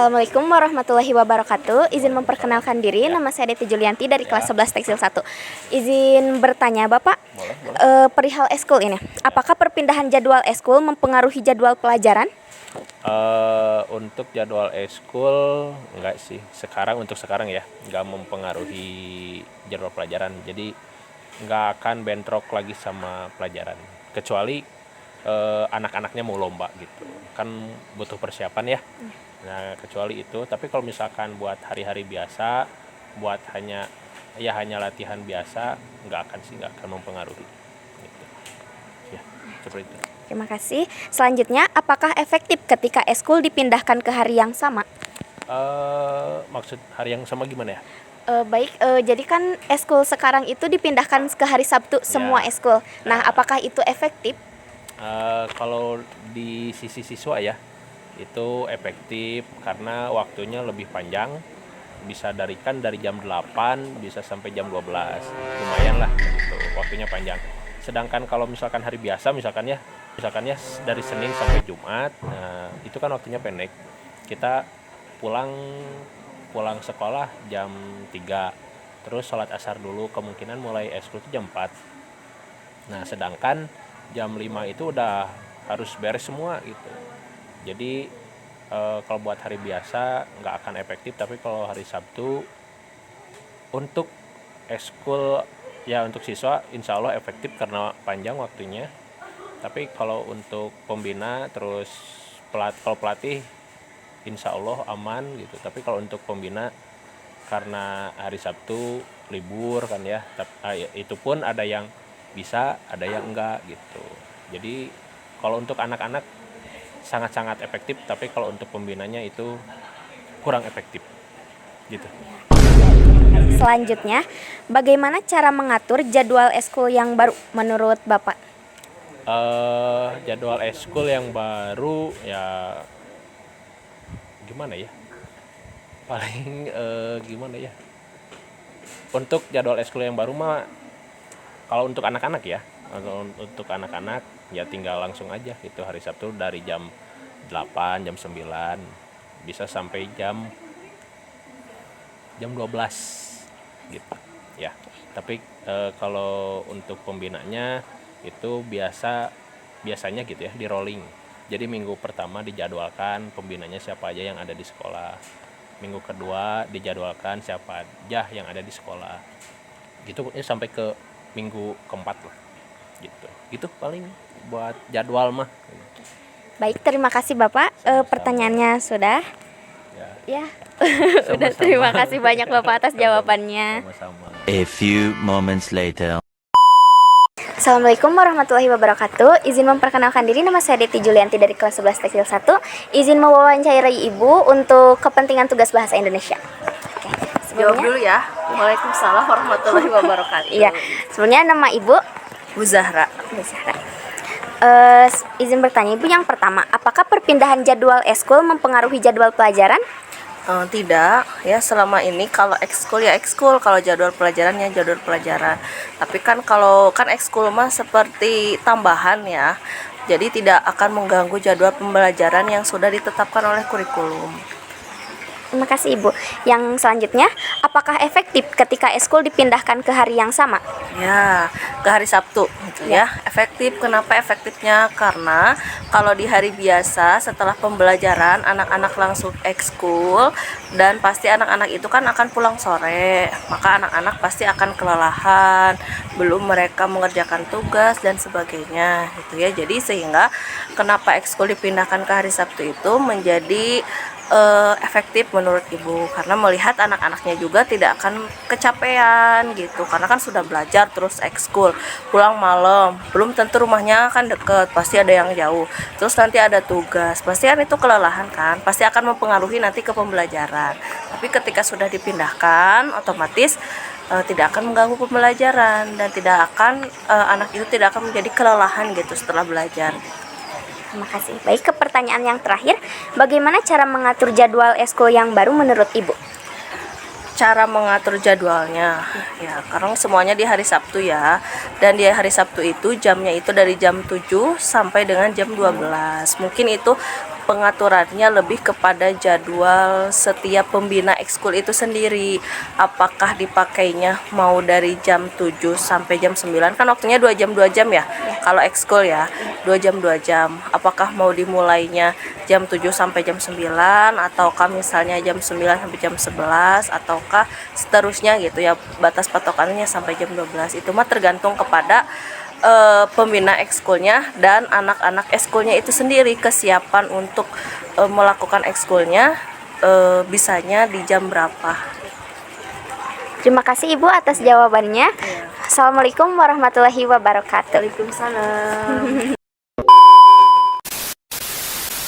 Assalamualaikum warahmatullahi wabarakatuh. Izin memperkenalkan diri, nama saya Deti Julianti dari kelas 11 Tekstil 1. Izin bertanya Bapak, perihal eskul ini, apakah perpindahan jadwal eskul mempengaruhi jadwal pelajaran? Untuk jadwal eskul enggak sih, untuk sekarang ya enggak mempengaruhi jadwal pelajaran, jadi enggak akan bentrok lagi sama pelajaran, kecuali anak-anaknya mau lomba gitu kan, butuh persiapan ya. Nah kecuali itu, tapi kalau misalkan buat hari-hari biasa, buat hanya latihan biasa, enggak akan mempengaruhi gitu. Ya seperti itu. Terima kasih. Selanjutnya, apakah efektif ketika eskul dipindahkan ke hari yang sama? Maksud hari yang sama gimana ya? Jadi kan eskul sekarang itu dipindahkan ke hari Sabtu semua eskul. Nah, apakah itu efektif? Kalau di sisi siswa ya, itu efektif karena waktunya lebih panjang, bisa dari jam 8 bisa sampai jam 12, lumayan lah gitu, waktunya panjang. Sedangkan kalau misalkan hari biasa, misalkan ya dari Senin sampai Jumat, nah itu kan waktunya pendek, kita pulang sekolah jam 3, terus sholat asar dulu, kemungkinan mulai eskul itu jam 4. Nah sedangkan jam 5 itu udah harus beres semua gitu. Jadi kalau buat hari biasa nggak akan efektif, tapi kalau hari Sabtu untuk eskul ya, untuk siswa insya Allah efektif karena panjang waktunya. Tapi kalau untuk pembina terus kalau pelatih insya Allah aman gitu. Tapi kalau untuk pembina karena hari Sabtu libur kan ya, itu pun ada yang bisa, ada yang enggak gitu. Jadi kalau untuk anak-anak sangat-sangat efektif, tapi kalau untuk pembinanya itu kurang efektif gitu. Selanjutnya, bagaimana cara mengatur jadwal eskul yang baru menurut Bapak? Jadwal eskul yang baru ya gimana ya? Paling gimana ya? Untuk jadwal eskul yang baru mah, kalau untuk anak-anak ya, untuk anak-anak ya tinggal langsung aja gitu, hari Sabtu dari jam 8, jam 9 bisa sampai jam 12 gitu ya. Tapi kalau untuk pembinanya itu biasanya gitu ya, di rolling. Jadi minggu pertama dijadwalkan pembinanya siapa aja yang ada di sekolah, minggu kedua dijadwalkan siapa aja yang ada di sekolah gitu ya, sampai ke minggu keempat lah gitu paling buat jadwal mah. Baik, terima kasih Bapak. Pertanyaannya sudah ya. Udah, terima kasih banyak Bapak atas jawabannya. Sama-sama. A few moments later. Assalamualaikum warahmatullahi wabarakatuh. Izin memperkenalkan diri, nama saya Deti Julianti dari kelas 11 Tekstil 1. Izin mewawancarai Ibu untuk kepentingan tugas bahasa Indonesia. Oke, Jawab dulu ya. Waalaikumsalam warahmatullahi wabarakatuh. Iya, sebelumnya nama Ibu Bu Zahra. Izin bertanya Ibu, yang pertama, apakah perpindahan jadwal eskul mempengaruhi jadwal pelajaran? Tidak ya, selama ini kalau ekskul ya ekskul, kalau jadwal pelajaran ya jadwal pelajaran. Tapi kan kalau ekskul mah seperti tambahan ya, jadi tidak akan mengganggu jadwal pembelajaran yang sudah ditetapkan oleh kurikulum. Terima kasih Ibu. Yang selanjutnya, apakah efektif ketika eskul dipindahkan ke hari yang sama? Ya, ke hari Sabtu gitu ya. Efektif. Kenapa efektifnya? Karena kalau di hari biasa setelah pembelajaran anak-anak langsung ekskul, dan pasti anak-anak itu kan akan pulang sore, maka anak-anak pasti akan kelelahan, belum mereka mengerjakan tugas dan sebagainya gitu ya. Jadi sehingga kenapa ekskul dipindahkan ke hari Sabtu itu menjadi efektif menurut Ibu, karena melihat anak-anaknya juga tidak akan kecapean gitu, karena kan sudah belajar terus ekskul, pulang malam, belum tentu rumahnya kan deket, pasti ada yang jauh, terus nanti ada tugas, pasti kan itu kelelahan kan, pasti akan mempengaruhi nanti ke pembelajaran. Tapi ketika sudah dipindahkan, otomatis tidak akan mengganggu pembelajaran, dan anak itu tidak akan menjadi kelelahan gitu setelah belajar. Terima kasih. Baik, ke pertanyaan yang terakhir, bagaimana cara mengatur jadwal eskul yang baru menurut Ibu? Cara mengatur jadwalnya ya, karena semuanya di hari Sabtu ya, dan di hari Sabtu itu jamnya itu dari jam 7 sampai dengan jam 12. Mungkin itu pengaturannya lebih kepada jadwal setiap pembina ekskul itu sendiri. Apakah dipakainya mau dari jam 7 sampai jam 9, kan waktunya 2 jam ya. Kalau ekskul ya 2 jam. Apakah mau dimulainya jam 7 sampai jam 9, ataukah misalnya jam 9 sampai jam 11, ataukah seterusnya gitu ya, batas patokannya sampai jam 12. Itu mah tergantung kepada pembina ekskulnya dan anak-anak ekskulnya itu sendiri, kesiapan untuk melakukan ekskulnya bisanya di jam berapa. Terima kasih Ibu atas jawabannya. Assalamualaikum warahmatullahi wabarakatuh. Waalaikumsalam.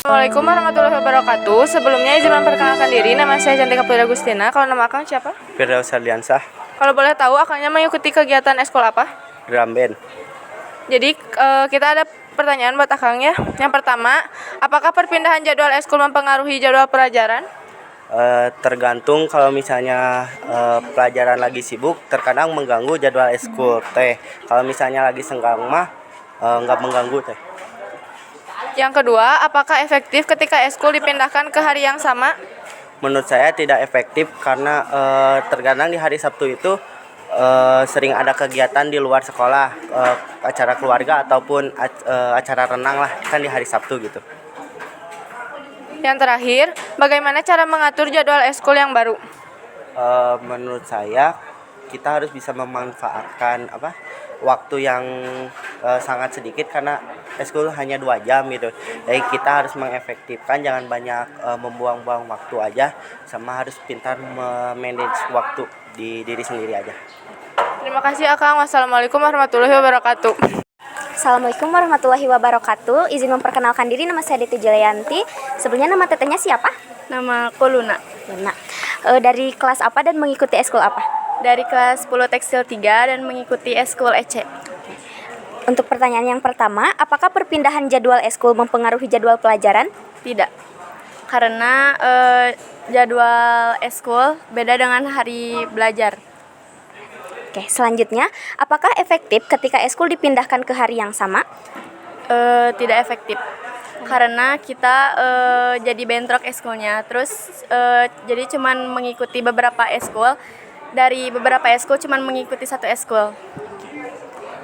Assalamualaikum warahmatullahi wabarakatuh. Sebelumnya izin memperkenalkan diri, nama saya Cantika Putri Agustina. Kalau nama akang siapa? Firdaus Ardiansah, Kalau boleh tahu akangnya mengikuti kegiatan eskul apa? drum band. Jadi kita ada pertanyaan buat akang ya. Yang pertama, apakah perpindahan jadwal eskul mempengaruhi jadwal pelajaran? Tergantung, kalau misalnya pelajaran lagi sibuk terkadang mengganggu jadwal eskul teh. Kalau misalnya lagi senggang mah nggak mengganggu teh. Yang kedua, apakah efektif ketika eskul dipindahkan ke hari yang sama? Menurut saya tidak efektif karena terkadang di hari Sabtu itu sering ada kegiatan di luar sekolah, acara keluarga ataupun acara renang lah, kan di hari Sabtu gitu. Yang terakhir, bagaimana cara mengatur jadwal eskul yang baru? Menurut saya kita harus bisa memanfaatkan waktu yang sangat sedikit, karena eskul hanya 2 jam gitu. Jadi kita harus mengefektifkan, jangan banyak membuang-buang waktu aja, sama harus pintar memanage waktu di diri sendiri aja. Terima kasih akang. Wassalamualaikum warahmatullahi wabarakatuh. Assalamualaikum warahmatullahi wabarakatuh. Izin memperkenalkan diri, nama saya Diti Julianti. Sebelumnya nama tetehnya siapa? Nama aku Luna. Luna. Dari kelas apa dan mengikuti eskul apa? Dari kelas 10 Tekstil 3 dan mengikuti eskul EC. Untuk pertanyaan yang pertama, apakah perpindahan jadwal eskul mempengaruhi jadwal pelajaran? Tidak. Karena jadwal eskul beda dengan hari belajar. Oke, selanjutnya, apakah efektif ketika eskul dipindahkan ke hari yang sama? Tidak efektif. Karena kita jadi bentrok eskulnya. Terus jadi cuman mengikuti beberapa eskul. Dari beberapa eskul cuman mengikuti satu eskul.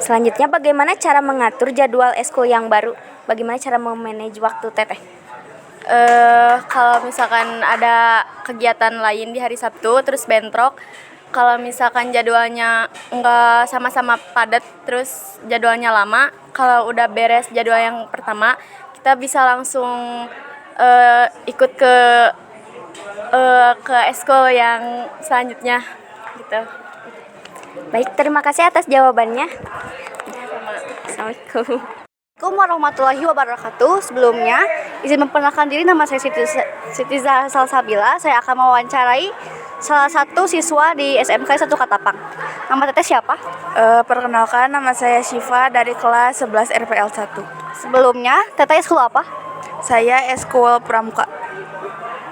Selanjutnya, bagaimana cara mengatur jadwal eskul yang baru? Bagaimana cara memanage waktu teteh? Kalau misalkan ada kegiatan lain di hari Sabtu terus bentrok, kalau misalkan jadwalnya nggak sama-sama padat terus jadwalnya lama, kalau udah beres jadwal yang pertama kita bisa langsung ikut ke eskul yang selanjutnya gitu. Baik, terima kasih atas jawabannya. Assalamualaikum. Assalamualaikum warahmatullahi wabarakatuh. Sebelumnya, izin memperkenalkan diri, nama saya Siti Zahra Salsabila. Saya akan mewawancarai salah satu siswa di SMK 1 Katapang. Nama teteh siapa? Perkenalkan, nama saya Syifa dari kelas 11 RPL 1. Sebelumnya, teteh eskul apa? Saya eskul pramuka.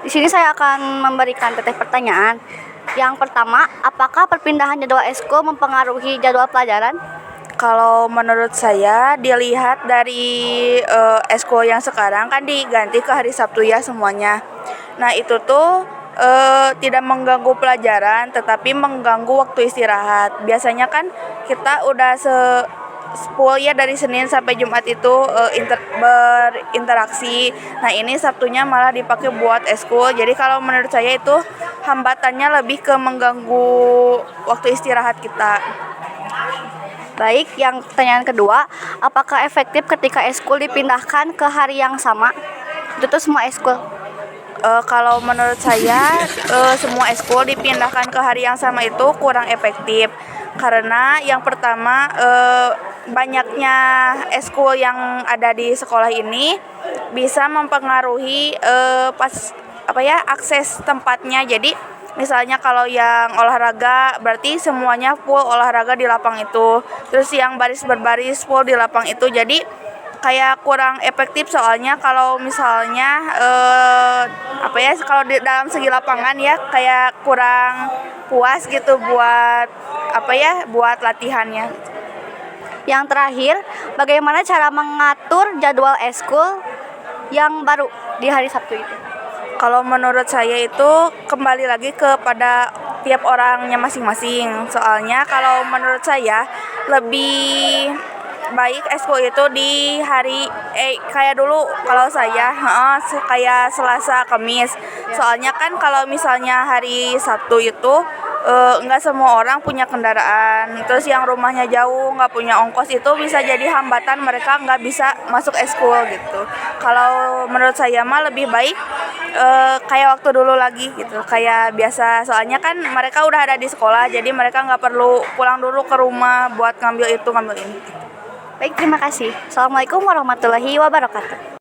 Di sini saya akan memberikan teteh pertanyaan. Yang pertama, apakah perpindahan jadwal eskul mempengaruhi jadwal pelajaran? Kalau menurut saya, dilihat dari eskul yang sekarang kan diganti ke hari Sabtu ya semuanya. Nah itu tuh tidak mengganggu pelajaran, tetapi mengganggu waktu istirahat. Biasanya kan kita udah full ya dari Senin sampai Jumat itu berinteraksi. Nah ini Sabtunya malah dipakai buat eskul. Jadi kalau menurut saya itu hambatannya lebih ke mengganggu waktu istirahat kita. Baik, yang pertanyaan kedua, apakah efektif ketika eskul dipindahkan ke hari yang sama? Itu tuh semua eskul. Kalau menurut saya semua eskul dipindahkan ke hari yang sama itu kurang efektif. Karena yang pertama banyaknya eskul yang ada di sekolah ini bisa mempengaruhi akses tempatnya. Jadi misalnya kalau yang olahraga berarti semuanya full olahraga di lapang itu. Terus yang baris berbaris full di lapang itu. Jadi kayak kurang efektif, soalnya kalau misalnya kalau di dalam segi lapangan ya kayak kurang puas gitu buat latihannya. Yang terakhir, bagaimana cara mengatur jadwal eskul yang baru di hari Sabtu itu? Kalau menurut saya itu kembali lagi kepada tiap orangnya masing-masing. Soalnya kalau menurut saya lebih baik eskul itu di hari kayak dulu kalau saya kayak Selasa, Kamis. Soalnya kan kalau misalnya hari Sabtu itu nggak semua orang punya kendaraan. Terus yang rumahnya jauh nggak punya ongkos itu bisa jadi hambatan mereka nggak bisa masuk eskul gitu. Kalau menurut saya mah lebih baik kayak waktu dulu lagi gitu, kayak biasa. Soalnya kan mereka udah ada di sekolah, jadi mereka nggak perlu pulang dulu ke rumah buat ngambil itu ngambil ini. Baik, terima kasih. Assalamualaikum warahmatullahi wabarakatuh.